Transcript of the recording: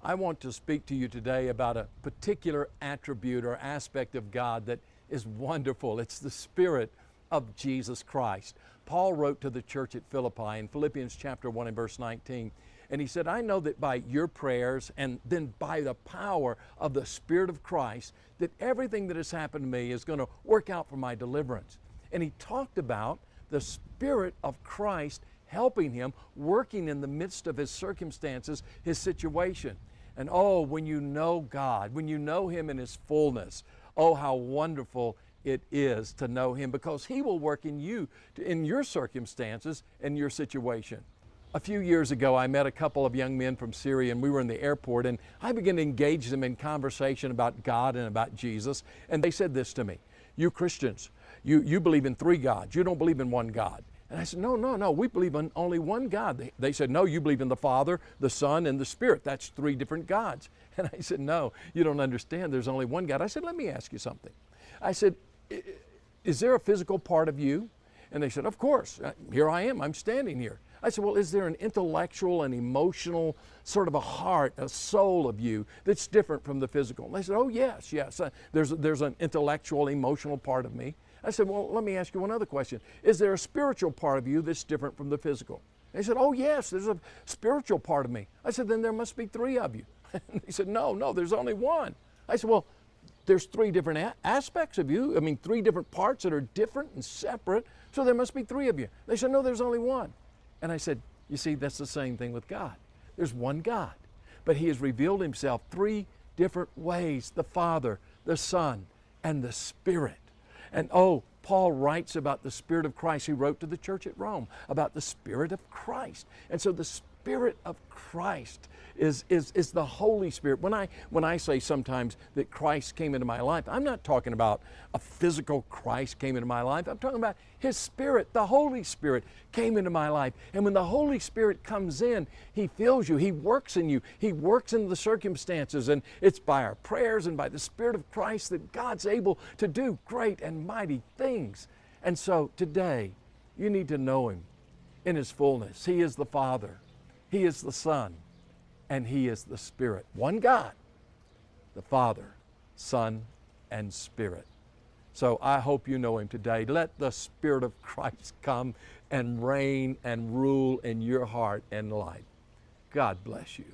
I want to speak to you today about a particular attribute or aspect of God that is wonderful. It's the Spirit of Jesus Christ. Paul wrote to the church at Philippi in Philippians chapter 1 and verse 19, and he said, I know that by your prayers and then by the power of the Spirit of Christ, that everything that has happened to me is going to work out for my deliverance. And he talked about the Spirit of Christ helping him, working in the midst of his circumstances, his situation. And oh, when you know God, when you know Him in His fullness, oh, how wonderful it is to know Him, because He will work in you, in your circumstances and your situation. A few years ago, I met a couple of young men from Syria, and we were in the airport, and I began to engage them in conversation about God and about Jesus. And they said this to me: you Christians, you believe in three gods. You don't believe in one God. And I said, no, we believe in only one God. They said, no, you believe in the Father, the Son, and the Spirit. That's three different gods. And I said, no, you don't understand. There's only one God. I said, let me ask you something. I said, is there a physical part of you? And they said, of course. Here I am. I'm standing here. I said, well, is there an intellectual and emotional sort of a heart, a soul of you that's different from the physical? And they said, oh, yes. There's an intellectual, emotional part of me. I said, well, let me ask you one other question. Is there a spiritual part of you that's different from the physical? They said, oh, yes, there's a spiritual part of me. I said, then there must be three of you. And they said, no, there's only one. I said, well, there's three different aspects of you. I mean, three different parts that are different and separate, so there must be three of you. They said, no, there's only one. And I said, you see, that's the same thing with God. There's one God, but He has revealed Himself three different ways: the Father, the Son, and the Spirit. And oh, Paul writes about the Spirit of Christ. He wrote to the church at Rome about the Spirit of Christ. And so the Spirit of Christ is the Holy Spirit. When I say sometimes that Christ came into my life, I'm not talking about a physical Christ came into my life. I'm talking about His Spirit, the Holy Spirit came into my life. And when the Holy Spirit comes in, He fills you. He works in you. He works in the circumstances. And it's by our prayers and by the Spirit of Christ that God's able to do great and mighty things. And so today, you need to know Him in His fullness. He is the Father. He is the Son, and He is the Spirit. One God, the Father, Son, and Spirit. So I hope you know Him today. Let the Spirit of Christ come and reign and rule in your heart and life. God bless you.